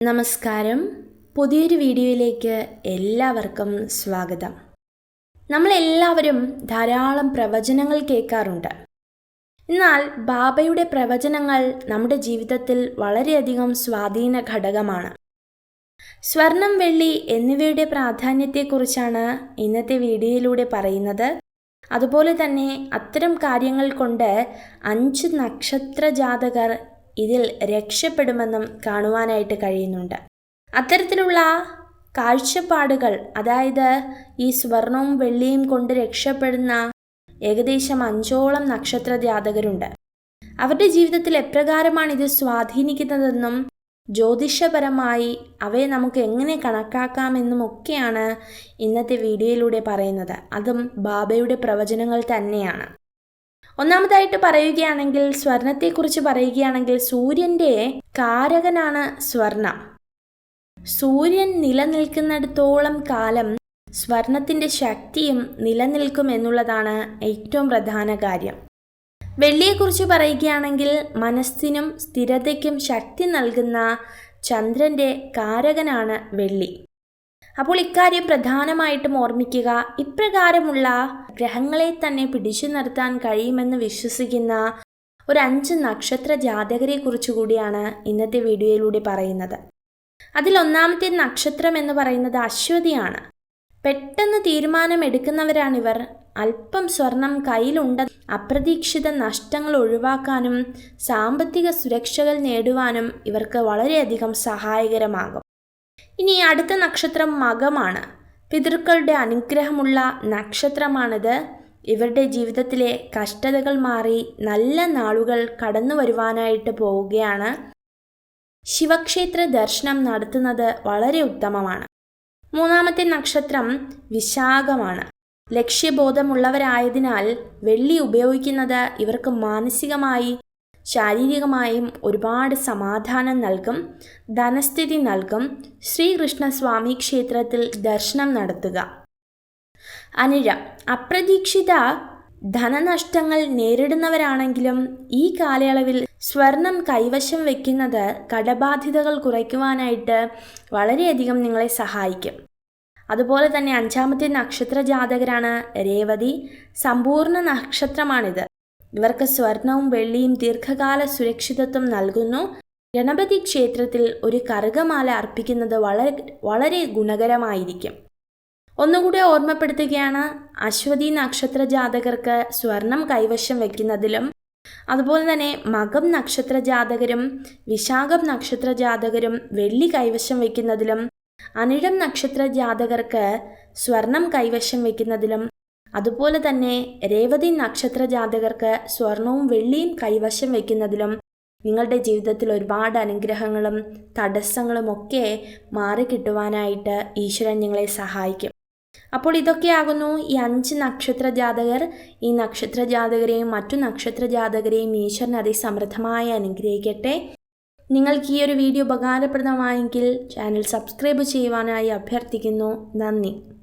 നമസ്കാരം. പുതിയൊരു വീഡിയോയിലേക്ക് എല്ലാവർക്കും സ്വാഗതം. നമ്മളെല്ലാവരും ധാരാളം പ്രവചനങ്ങൾ കേൾക്കാറുണ്ട്. എന്നാൽ ബാബയുടെ പ്രവചനങ്ങൾ നമ്മുടെ ജീവിതത്തിൽ വളരെയധികം സ്വാധീന ഘടകമാണ്. സ്വർണം, വെള്ളി എന്നിവയുടെ പ്രാധാന്യത്തെക്കുറിച്ചാണ് ഇന്നത്തെ വീഡിയോയിലൂടെ പറയുന്നത്. അതുപോലെ തന്നെ അത്തരം കാര്യങ്ങൾ കൊണ്ട് 5 നക്ഷത്ര ജാതകർ ഇതിൽ രക്ഷപ്പെടുമെന്നും കാണുവാനായിട്ട് കഴിയുന്നുണ്ട്. അത്തരത്തിലുള്ള കാഴ്ചപ്പാടുകൾ, അതായത് ഈ സ്വർണവും വെള്ളിയും കൊണ്ട് രക്ഷപ്പെടുന്ന ഏകദേശം 5ഓളം നക്ഷത്ര ജാതകരുണ്ട്. അവരുടെ ജീവിതത്തിൽ എപ്രകാരമാണ് ഇത് സ്വാധീനിക്കുന്നതെന്നും ജ്യോതിഷപരമായി അവയെ നമുക്ക് എങ്ങനെ കണക്കാക്കാമെന്നും ഒക്കെയാണ് ഇന്നത്തെ വീഡിയോയിലൂടെ പറയുന്നത്. അതും ബാബയുടെ പ്രവചനങ്ങൾ തന്നെയാണ്. ഒന്നാമതായിട്ട് പറയുകയാണെങ്കിൽ, സ്വർണത്തെക്കുറിച്ച് പറയുകയാണെങ്കിൽ, സൂര്യൻ്റെ കാരകനാണ് സ്വർണം. സൂര്യൻ നിലനിൽക്കുന്നിടത്തോളം കാലം സ്വർണത്തിൻ്റെ ശക്തിയും നിലനിൽക്കും എന്നുള്ളതാണ് ഏറ്റവും പ്രധാന കാര്യം. വെള്ളിയെക്കുറിച്ച് പറയുകയാണെങ്കിൽ, മനസ്സിനും സ്ഥിരതയ്ക്കും ശക്തി നൽകുന്ന ചന്ദ്രൻ്റെ കാരകനാണ് വെള്ളി. അപ്പോൾ ഇക്കാര്യം പ്രധാനമായിട്ടും ഓർമ്മിക്കുക. ഇപ്രകാരമുള്ള ഗ്രഹങ്ങളെ തന്നെ പിടിച്ചു നിർത്താൻ കഴിയുമെന്ന് വിശ്വസിക്കുന്ന ഒരു 5 നക്ഷത്ര ജാതകരെ കുറിച്ച് കൂടിയാണ് ഇന്നത്തെ വീഡിയോയിലൂടെ പറയുന്നത്. അതിൽ ഒന്നാമത്തെ നക്ഷത്രം എന്ന് പറയുന്നത് അശ്വതിയാണ്. പെട്ടെന്ന് തീരുമാനമെടുക്കുന്നവരാണിവർ. അല്പം സ്വർണം കയ്യിലുണ്ട് അപ്രതീക്ഷിത നഷ്ടങ്ങൾ ഒഴിവാക്കാനും സാമ്പത്തിക സുരക്ഷകൾ നേടുവാനും ഇവർക്ക് വളരെയധികം സഹായകരമാകും. ഇനി അടുത്ത നക്ഷത്രം മകമാണ്. പിതൃക്കളുടെ അനുഗ്രഹമുള്ള നക്ഷത്രമാണിത്. ഇവരുടെ ജീവിതത്തിലെ കഷ്ടതകൾ മാറി നല്ല നാളുകൾ കടന്നു വരുവാനായിട്ട് പോവുകയാണ്. ശിവക്ഷേത്ര ദർശനം നടത്തുന്നത് വളരെ ഉത്തമമാണ്. മൂന്നാമത്തെ നക്ഷത്രം വിശാഖമാണ്. ലക്ഷ്യബോധമുള്ളവരായതിനാൽ വെള്ളി ഉപയോഗിക്കുന്നത് ഇവർക്ക് മാനസികമായി ശാരീരികമായും ഒരുപാട് സമാധാനം നൽകും, ധനസ്ഥിതി നൽകും. ശ്രീകൃഷ്ണസ്വാമി ക്ഷേത്രത്തിൽ ദർശനം നടത്തുക. അനിഴം, അപ്രതീക്ഷിത ധനനഷ്ടങ്ങൾ നേരിടുന്നവരാണെങ്കിലും ഈ കാലയളവിൽ സ്വർണം കൈവശം വയ്ക്കുന്നത് കടബാധ്യതകൾ കുറയ്ക്കുവാനായിട്ട് വളരെയധികം നിങ്ങളെ സഹായിക്കും. അതുപോലെ തന്നെ 5ാമത്തെ നക്ഷത്ര ജാതകരാണ് രേവതി. സമ്പൂർണ്ണ നക്ഷത്രമാണിത്. ഇവർക്ക് സ്വർണവും വെള്ളിയും ദീർഘകാല സുരക്ഷിതത്വം നൽകുന്നു. ഗണപതി ക്ഷേത്രത്തിൽ ഒരു കറുകമാല അർപ്പിക്കുന്നത് വളരെ ഗുണകരമായിരിക്കും. ഒന്നുകൂടി ഓർമ്മപ്പെടുത്തുകയാണ്, അശ്വതി നക്ഷത്ര ജാതകർക്ക് സ്വർണം കൈവശം വയ്ക്കുന്നതിലും, അതുപോലെ തന്നെ മകം നക്ഷത്ര ജാതകരും വിശാഖം നക്ഷത്ര ജാതകരും വെള്ളി കൈവശം വയ്ക്കുന്നതിലും, അനിഴം നക്ഷത്ര ജാതകർക്ക് സ്വർണം കൈവശം വയ്ക്കുന്നതിലും, അതുപോലെ തന്നെ രേവതി നക്ഷത്ര ജാതകർക്ക് സ്വർണവും വെള്ളിയും കൈവശം വയ്ക്കുന്നതിലും നിങ്ങളുടെ ജീവിതത്തിൽ ഒരുപാട് അനുഗ്രഹങ്ങളും തടസ്സങ്ങളും ഒക്കെ മാറിക്കിട്ടുവാനായിട്ട് ഈശ്വരൻ നിങ്ങളെ സഹായിക്കും. അപ്പോൾ ഇതൊക്കെയാകുന്നു ഈ 5 നക്ഷത്ര ജാതകർ. ഈ നക്ഷത്ര ജാതകരെയും മറ്റു നക്ഷത്ര ജാതകരെയും ഈശ്വരൻ അതിസമൃദ്ധമായി അനുഗ്രഹിക്കട്ടെ. നിങ്ങൾക്ക് ഈ ഒരു വീഡിയോ ഉപകാരപ്രദമായെങ്കിൽ ചാനൽ സബ്സ്ക്രൈബ് ചെയ്യുവാനായി അഭ്യർത്ഥിക്കുന്നു. നന്ദി.